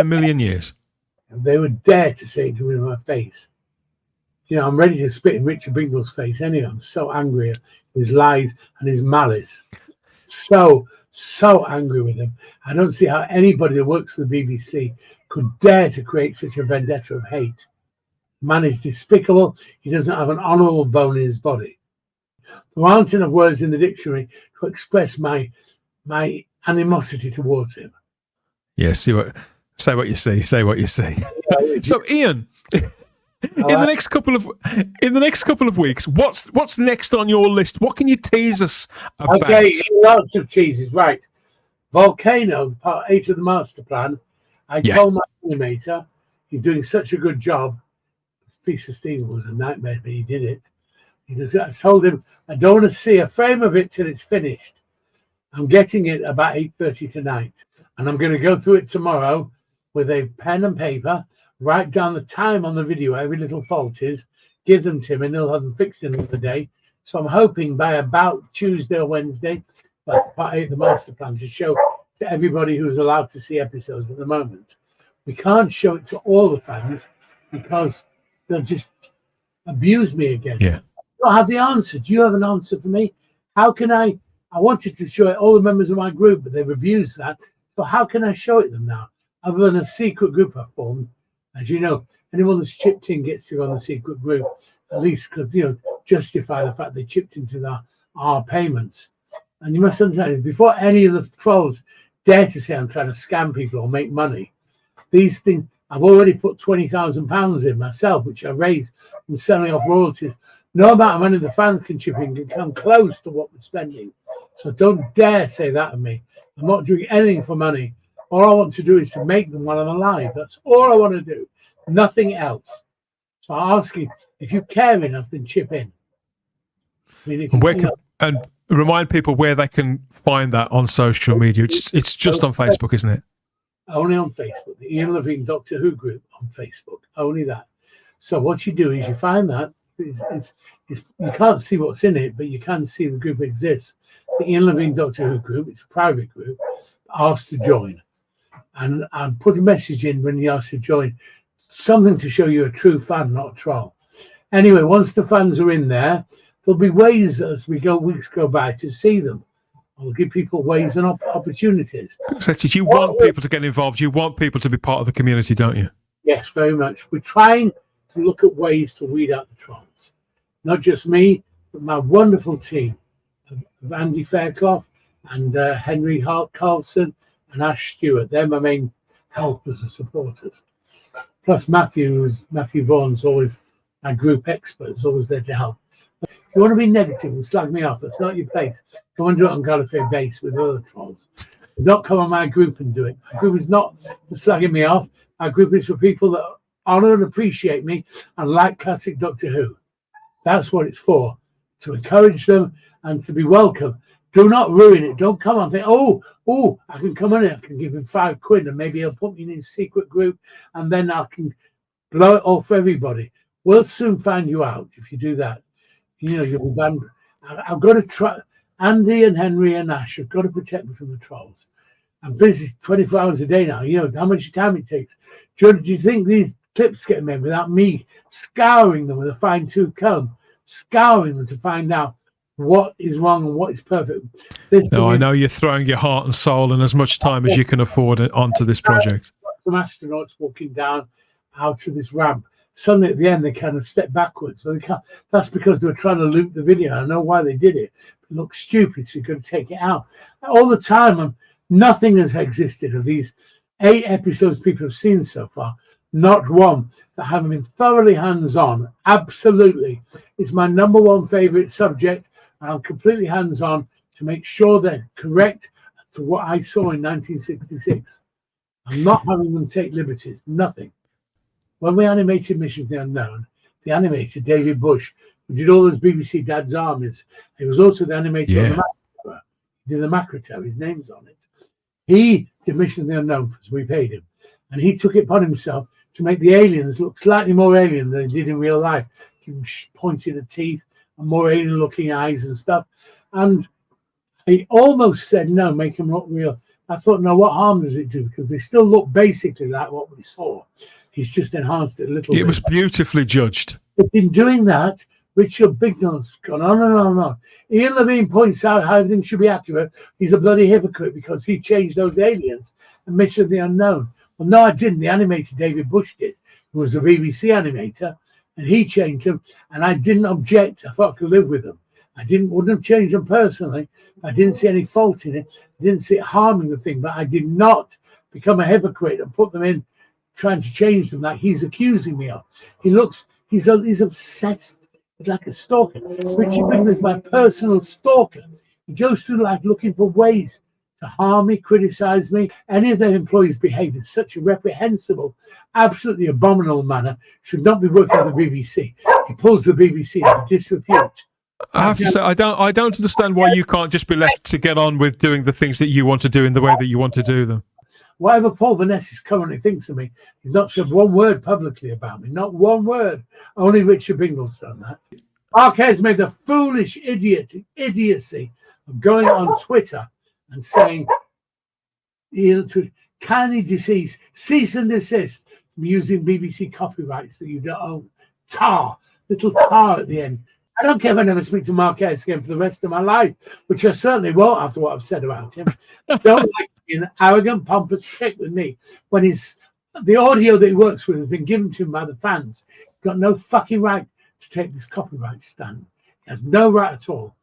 million years. And they would dare to say it to me in my face. I'm ready to spit in Richard Bingle's face anyway. I'm so angry at his lies and his malice. So angry with him. I don't see how anybody that works for the BBC could dare to create such a vendetta of hate. Man is despicable. He doesn't have an honourable bone in his body. There aren't enough words in the dictionary to express my animosity towards him. Yeah, say what you see. Say what you see. So, Ian, in the next couple of weeks, what's next on your list? What can you tease us about? Okay, lots of cheeses. Right, Volcano, part 8 of the Master Plan. I told my animator he's doing such a good job. Piece of steel was a nightmare, but he did it. I told him I don't want to see a frame of it till it's finished. I'm getting it about 8:30 tonight. And I'm going to go through it tomorrow with a pen and paper, write down the time on the video, every little fault is, give them to him, and he'll have them fixed in another day. So I'm hoping by about Tuesday or Wednesday, but by the master plan to show to everybody who's allowed to see episodes at the moment. We can't show it to all the fans because they'll just abuse me again. Yeah. I don't have the answer. Do you have an answer for me? How can I wanted to show it all the members of my group, but they've abused that. So how can I show it them now? Other than a secret group I've formed. As you know, anyone that's chipped in gets to go on the secret group, at least because, justify the fact they chipped into our payments. And you must understand, before any of the trolls dare to say I'm trying to scam people or make money, these things, I've already put £20,000 in myself, which I raised from selling off royalties. No amount of money the fans can chip in can come close to what we're spending. So don't dare say that of me. I'm not doing anything for money. All I want to do is to make them while I'm alive. That's all I want to do. Nothing else. So I ask you, if you care enough, then chip in. I mean, and remind people where they can find that on social media. It's just on Facebook, isn't it? Only on Facebook. The Ian Levine Doctor Who group on Facebook. Only that. So what you do is you find that. You can't see what's in it, but you can see the group exists. The Ian Levine Doctor Who group, it's a private group, asked to join. And I put a message in when you asked to join, something to show you're a true fan, not a troll. Anyway, once the fans are in there, there'll be ways as weeks go by to see them. I'll give people ways and opportunities. So you want people to get involved. You want people to be part of the community, don't you? Yes, very much. We're trying to look at ways to weed out the trolls. Not just me, but my wonderful team of Andy Fairclough and Henry Hart Carlson and Ash Stewart. They're my main helpers and supporters. Plus Matthew Vaughan's always my group expert, is always there to help. If you want to be negative and slag me off, that's not your place. Go and do it on Gallifrey Base with other trolls. Do not come on my group and do it. My group is not for slagging me off. My group is for people that honour and appreciate me and like classic Doctor Who. That's what it's for, to encourage them and to be welcome. Do not ruin it. Don't come on and think, oh, I can come on it. I can give him £5 and maybe he'll put me in his secret group and then I can blow it off for everybody. We'll soon find you out if you do that. You'll be banned. I've got to try. Andy and Henry and Ash have got to protect me from the trolls. I'm busy 24 hours a day now. How much time it takes. Do you think these clips get made without me scouring them with a fine-tooth comb, scouring them to find out what is wrong and what is perfect? I know you're throwing your heart and soul and as much time as you can afford onto this project. Some astronauts walking down out of this ramp. Suddenly at the end they kind of step backwards. Well, they can't. That's because they were trying to loop the video. I know why they did it. It looks stupid, so you've got to take it out. All the time, nothing has existed of these 8 episodes people have seen so far. Not one that haven't been thoroughly hands-on. Absolutely. It's my number one favourite subject. And I'm completely hands-on to make sure they're correct to what I saw in 1966. I'm not having them take liberties. Nothing. When we animated Mission of the Unknown, the animator, David Bush, who did all those BBC Dad's Armies, he was also the animator on the Massacre. He did the Massacre, his name's on it. He did Mission of the Unknown because we paid him. And he took it upon himself to make the aliens look slightly more alien than they did in real life. Give them pointed teeth and more alien-looking eyes and stuff. And he almost said, no, make them look real. I thought, no, what harm does it do? Because they still look basically like what we saw. He's just enhanced it a little bit. It was beautifully judged. But in doing that, Richard Bignell's gone on and on and on. Ian Levine points out how everything should be accurate. He's a bloody hypocrite because he changed those aliens and Mission of the Unknown. Well, no, I didn't. The animator David Bush did, who was a BBC animator, and he changed them, and I didn't object. I thought I could live with them. Wouldn't have changed them personally. I didn't see any fault in it. I didn't see it harming the thing, but I did not become a hypocrite and put them in trying to change them like he's accusing me of. He's obsessed. He's like a stalker. Richard Bignell is my personal stalker. He goes through life looking for ways to harm me, criticize me. Any of their employees behave in such a reprehensible, absolutely abominable manner should not be working at the BBC. He pulls the BBC into disrepute. I have to say, I don't understand why you can't just be left to get on with doing the things that you want to do in the way that you want to do them. Whatever Paul Vanessa's currently thinks of me, he's not said one word publicly about me. Not one word. Only Richard Bingle's done that. Marquez made the foolish idiocy of going on Twitter and saying, kindly cease and desist from using BBC copyrights that you don't own. Little tar at the end. I don't care if I never speak to Marquez again for the rest of my life, which I certainly won't after what I've said about him. I don't like being an arrogant, pompous prick with me when the audio that he works with has been given to him by the fans. He's got no fucking right to take this copyright stand. He has no right at all.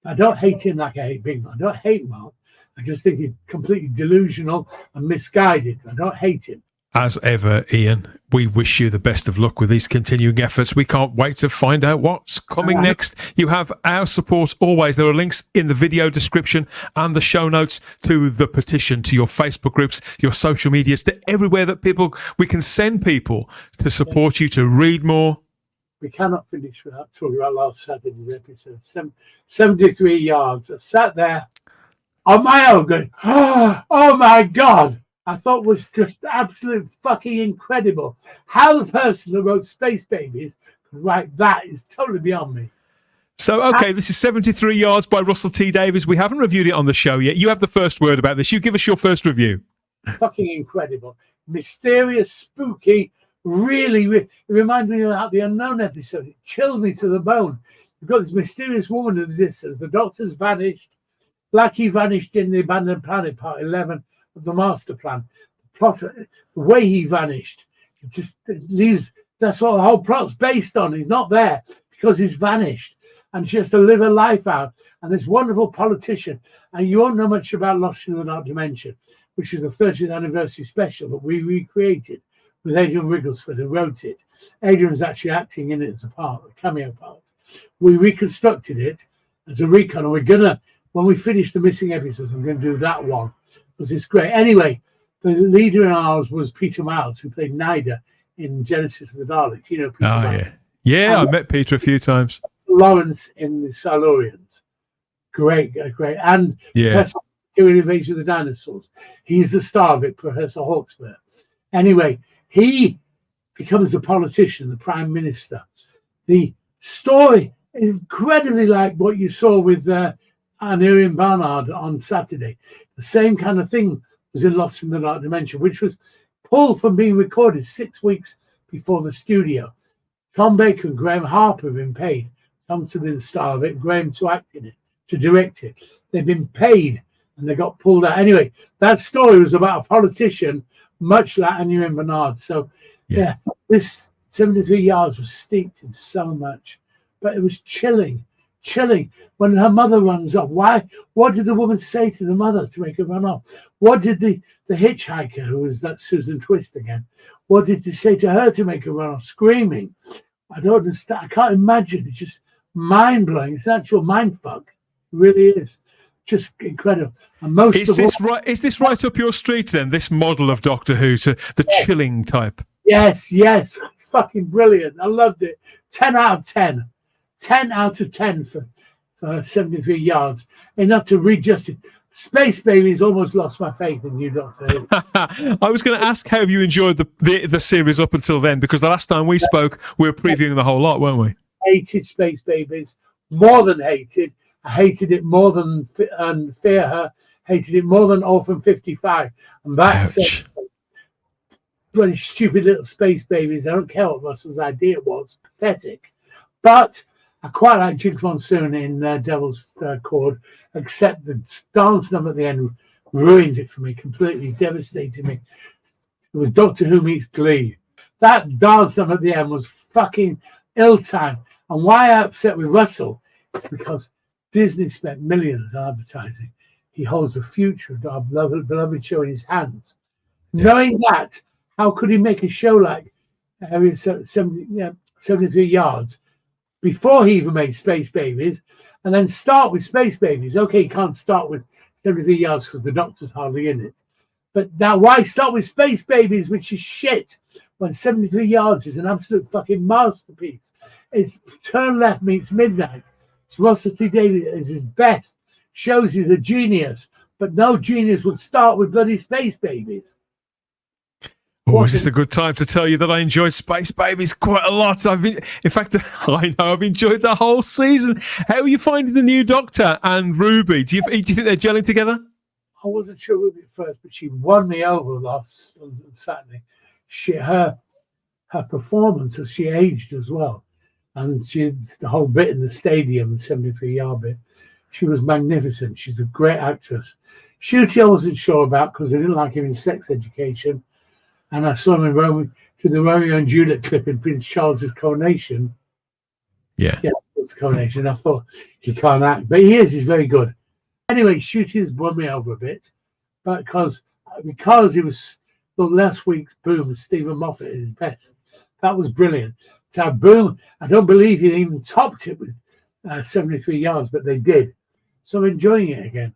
I don't hate him like I hate Bingo. I don't hate Mark. I just think he's completely delusional and misguided. I don't hate him. As ever, Ian, we wish you the best of luck with these continuing efforts. We can't wait to find out what's coming next. You have our support always. There are links in the video description and the show notes to the petition, to your Facebook groups, your social medias, to everywhere that we can send people to support you, to read more. We cannot finish without talking about last Saturday's episode. 73 yards. I sat there on my own going, oh my God. I thought was just absolute fucking incredible. How the person that wrote Space Babies could write that is totally beyond me. So, okay, this is 73 Yards by Russell T. Davies. We haven't reviewed it on the show yet. You have the first word about this. You give us your first review. Fucking incredible. Mysterious, spooky, really, it reminds me of the Unknown episode. It chills me to the bone. You've got this mysterious woman in the distance. The doctor's vanished. Blackie vanished in the Abandoned Planet, part 11. Of the master plan, the plot, the way he vanished, it leaves. That's what the whole plot's based on. He's not there because he's vanished, and she has to live her life out. And this wonderful politician, and you won't know much about Lost in the Dark Dimension, which is the 30th anniversary special that we recreated with Adrian Wigglesford, who wrote it. Adrian's actually acting in it as a cameo part. We reconstructed it as a recon, and we're gonna, when we finish the missing episodes, I'm going to do that one. Because it's great. Anyway, the leader in ours was Peter Miles, who played Nida in Genesis of the Daleks. You know Peter Miles. Yeah. Yeah, I've met Peter a few times. Lawrence in the Silurians. Great. And Professor Invasion of the Dinosaurs. He's the star of it, Professor Hawksbill. Anyway, he becomes a politician, the Prime Minister. The story is incredibly like what you saw with Ian Barnard on Saturday. The same kind of thing was in Lost from the Dark Dimension, which was pulled from being recorded 6 weeks before the studio. Tom Baker and Graham Harper have been paid. Tom to be the star of it, Graham to act in it, to direct it. They've been paid and they got pulled out. Anyway, that story was about a politician, much like Ian Barnard. So, yeah, this 73 Yards was steeped in so much, but it was chilling when her mother runs off. What did the woman say to the mother to make her run off? What did the hitchhiker, who was that Susan Twist again, what did he say to her to make her run off? Screaming. I don't understand. I can't imagine. It's just mind-blowing. It's an actual mind fuck. It really is. Just incredible. And is this right up your street then, this model of Doctor Who, to the chilling type? Yes. It's fucking brilliant. I loved it. 10 out of 10. 10 out of 10 for 73 Yards. Enough to readjust it. Space Babies almost lost my faith in you, Doctor Who. I was going to ask how you enjoyed the series up until then, because the last time we spoke, we were previewing the whole lot, weren't we? Hated Space Babies. More than hated. I hated it more than Fear Her. Hated it more than Orphan 55. And that's bloody stupid little Space Babies. I don't care what Russell's idea was. Pathetic. But I quite like Jinx Monsoon in Devil's Chord, except the dance number at the end ruined it for me, completely devastated me. It was Doctor Who meets Glee. That dance number at the end was fucking ill-timed. And why I'm upset with Russell is because Disney spent millions on advertising. He holds the future of our beloved show in his hands. Yeah. Knowing that, how could he make a show like 73 Yards before he even made Space Babies, and then start with Space Babies? Okay, he can't start with 73 Yards because the Doctor's hardly in it. But now why start with Space Babies, which is shit, when 73 Yards is an absolute fucking masterpiece? It's Turn Left Meets Midnight. Russell T. Davies is his best. Shows he's a genius. but no genius would start with bloody Space Babies. Oh, is this a good time to tell you that I enjoyed Space Babies quite a lot? In fact, I know I've enjoyed the whole season. How are you finding the new Doctor and Ruby? Do you think they're gelling together? I wasn't sure Ruby at first, but she won me over last Saturday. Her performance as she aged as well, and the whole bit in the stadium, the 73-yard bit, she was magnificent. She's a great actress. Ncuti I wasn't sure about because I didn't like him in Sex Education. And I saw him in the Romeo and Juliet clip in Prince Charles's coronation. Yeah, the coronation. I thought he can't act, but he is. He's very good. Anyway, Ncuti has won me over a bit, but because it was the last week's Boom, Stephen Moffat at his best. That was brilliant. To have Boom, I don't believe he even topped it with 73 yards, but they did. So I'm enjoying it again.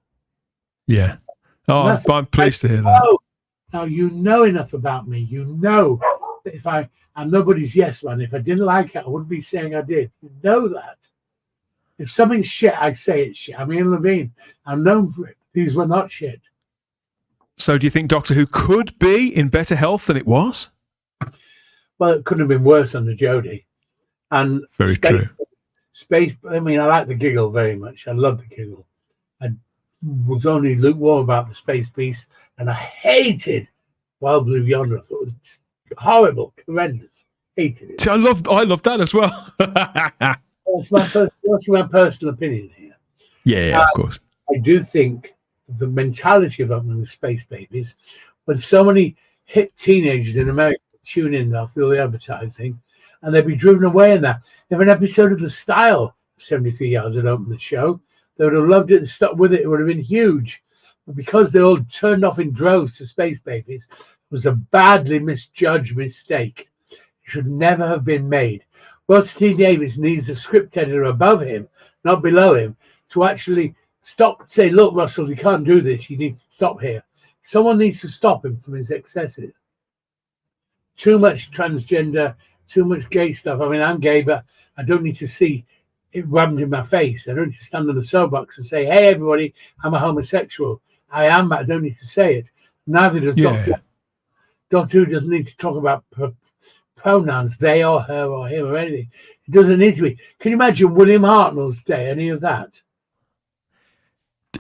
Yeah. Oh, I'm pleased to hear that. Now, you know enough about me. You know that I'm nobody's yes man. If I didn't like it, I wouldn't be saying I did. You know that. If something's shit, I say it's shit. I'm Ian Levine. I'm known for it. These were not shit. So do you think Doctor Who could be in better health than it was? Well, it couldn't have been worse under Jodie. And very true. I like the giggle very much. I love the giggle. I was only lukewarm about the Space Beast, and I hated Wild Blue Yonder. I thought it was horrible, horrendous. Hated it. I love that as well. That's my personal opinion here. Yeah, of course. I do think the mentality of opening the Space Babies, when so many hip teenagers in America tune in now through the advertising, and they'd be driven away in that. If an episode of The Style, 73 Yards, had opened the show, they would have loved it and stuck with it. It would have been huge. But because they all turned off in droves to Space Babies, it was a badly misjudged mistake. It should never have been made. Russell T. Davies needs a script editor above him, not below him, to actually say, look, Russell, you can't do this. You need to stop here. Someone needs to stop him from his excesses. Too much transgender, too much gay stuff. I mean, I'm gay, but I don't need to see it rammed in my face. I don't need to stand on the soapbox and say, hey, everybody, I'm a homosexual. I am, but I don't need to say it. Neither does Doctor. Doctor Who doesn't need to talk about pronouns, they or her or him or anything. It doesn't need to be. Can you imagine William Hartnell's day, any of that?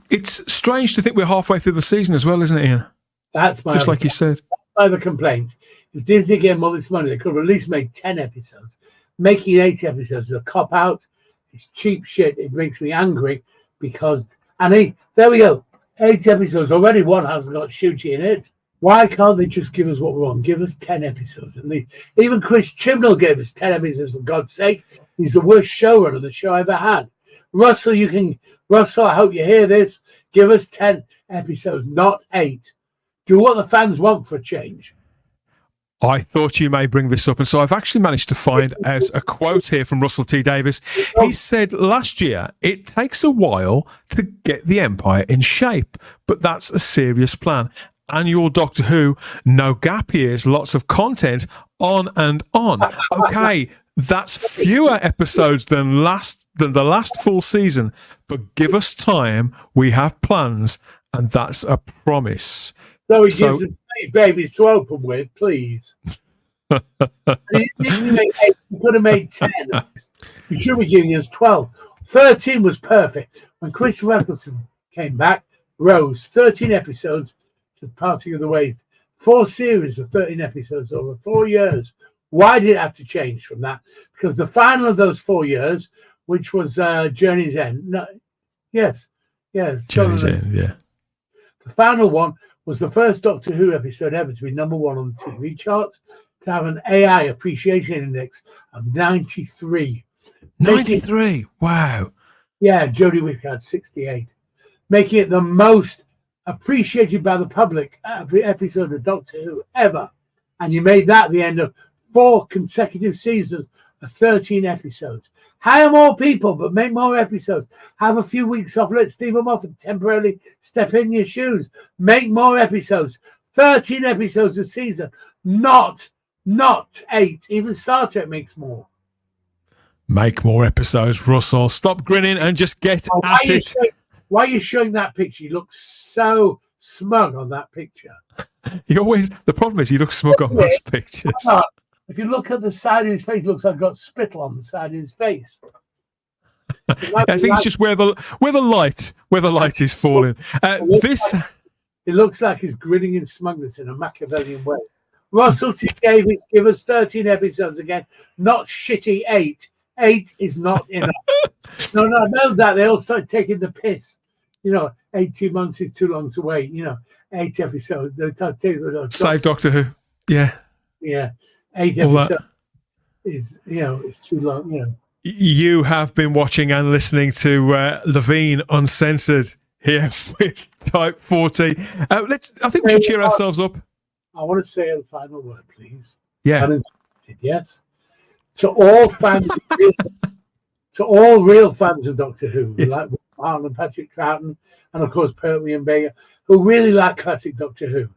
It's strange to think we're halfway through the season as well, isn't it, Ian? That's my just like you said. That's my other complaint. If Disney gave all this money, they could have at least made 10 episodes. Making 8 episodes is a cop out. It's cheap shit. It makes me angry because, there we go. 8 episodes already. One hasn't got Ncuti in it. Why can't they just give us what we want? Give us 10 episodes at least. Even Chris Chibnall gave us 10 episodes, for God's sake. He's the worst showrunner the show ever had. Russell, I hope you hear this. Give us 10 episodes, not 8. Do what the fans want for a change. I thought you may bring this up, and so I've actually managed to find out a quote here from Russell T Davies. He said last year, it takes a while to get the Empire in shape, but that's a serious plan. Annual Doctor Who, no gap years, lots of content, on and on. Okay, that's fewer episodes than the last full season, but give us time, we have plans, and that's a promise. So he gives us babies to open with, please. He could have made 10. He should be giving us 12. 13 was perfect. When Christopher Eccleston came back, Rose, 13 episodes to Parting of the Ways. 4 series of 13 episodes over 4 years. Why did it have to change from that? Because the final of those 4 years, which was Journey's End. Journey's End, yeah. The final one was the first Doctor Who episode ever to be number 1 on the TV charts, to have an AI appreciation index of 93. 93? Wow. Yeah, Jodie Whittaker had 68. Making it the most appreciated by the public episode of Doctor Who ever. And you made that the end of 4 consecutive seasons of 13 episodes. Hire more people, but make more episodes. Have a few weeks off. Let Stephen Moffat temporarily step in your shoes. Make more episodes. 13 episodes a season. Not 8. Even Star Trek makes more. Make more episodes, Russell. Stop grinning and just get at it. Why are you showing that picture? You look so smug on that picture. The problem is he looks smug on those pictures. If you look at the side of his face, it looks like he's got spittle on the side of his face. I think it's just where the light is falling. It looks like he's grinning in smugness in a Machiavellian way. Russell T. Davis, give us 13 episodes again. Not shitty 8. 8 is not enough. No, I know that. They all started taking the piss. 18 months is too long to wait. 8 episodes. Save Doctor Who. Yeah. Yeah. 8 episodes is, it's too long. You have been watching and listening to Levine Uncensored here with Type 40. I think we should cheer ourselves up. I want to say a final word, please. Yeah. Yes. To all fans, to all real fans of Doctor Who, yes. Like Martin and Patrick Troughton, and of course Pertwee and Baker, who really like classic Doctor Who.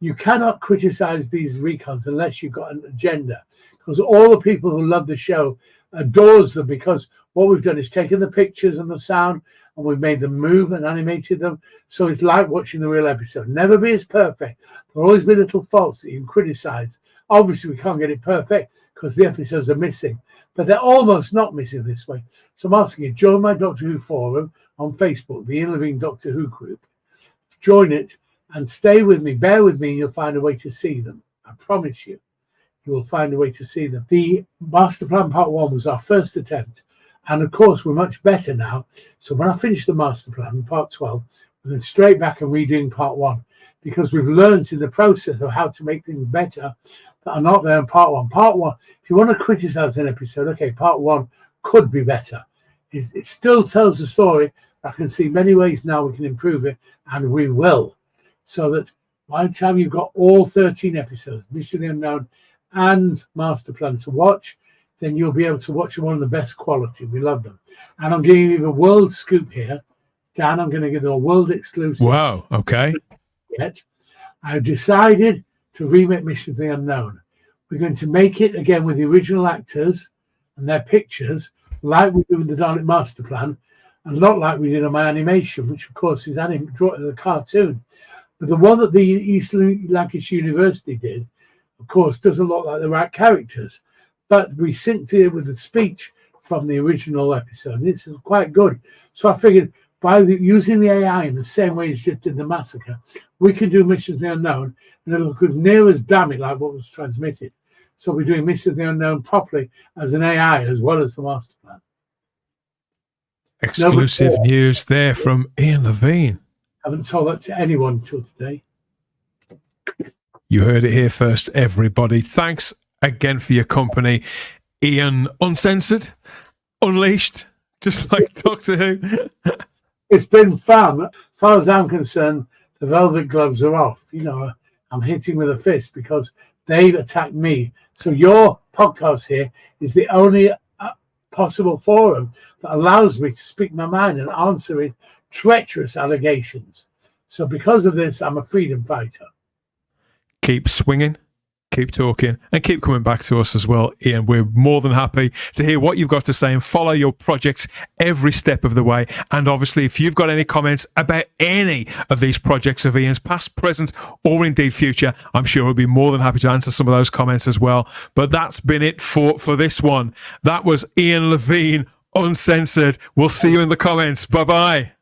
You cannot criticize these recons unless you've got an agenda, because all the people who love the show adores them, because what we've done is taken the pictures and the sound and we've made them move and animated them, so it's like watching the real episode. Never be as perfect. There'll always be little faults that you can criticize. Obviously we can't get it perfect because the episodes are missing, but they're almost not missing this way. So I'm asking you, join my Doctor Who forum on Facebook, the Ian Levine Doctor Who group. Join it and stay with me, bear with me, and you'll find a way to see them. I promise you. You will find a way to see them. The Master Plan Part 1 was our first attempt. And of course, we're much better now. So when I finish the Master Plan, Part 12, we're going straight back and redoing Part 1. Because we've learned in the process of how to make things better that are not there in Part 1. Part 1, if you want to criticize an episode, okay, Part 1 could be better. It still tells the story. I can see many ways now we can improve it, and we will. So that by the time you've got all 13 episodes, Mission of the Unknown and Master Plan to watch, then you'll be able to watch them on the best quality. We love them. And I'm giving you the world scoop here. Dan, I'm going to give them a world exclusive. Wow, okay. Yet. I've decided to remake Mission of the Unknown. We're going to make it again with the original actors and their pictures, like we do with the Dalek Master Plan, and not like we did on my animation, which of course is the cartoon. But the one that the East Lancashire University did, of course, doesn't look like the right characters. But we synced it with the speech from the original episode. It's quite good. So I figured by using the AI in the same way as just did the Massacre, we can do Mission of the Unknown, and it'll look as near as damn it like what was transmitted. So we're doing Mission of the Unknown properly as an AI as well as the Master Plan. Exclusive news there from Ian Levine. I haven't told that to anyone until today. You heard it here first, everybody. Thanks again for your company. Ian Uncensored, Unleashed, just like Doctor Who. It's been fun. As far as I'm concerned, the velvet gloves are off. I'm hitting with a fist because they've attacked me. So your podcast here is the only possible forum that allows me to speak my mind and answer it treacherous allegations. So because of this, I'm a freedom fighter. Keep swinging, keep talking, and keep coming back to us as well, Ian. We're more than happy to hear what you've got to say and follow your projects every step of the way. And obviously, if you've got any comments about any of these projects of Ian's, past, present, or indeed future, I'm sure we'll be more than happy to answer some of those comments as well. But that's been it for this one. That was Ian Levine Uncensored. We'll see you in the comments. Bye-bye.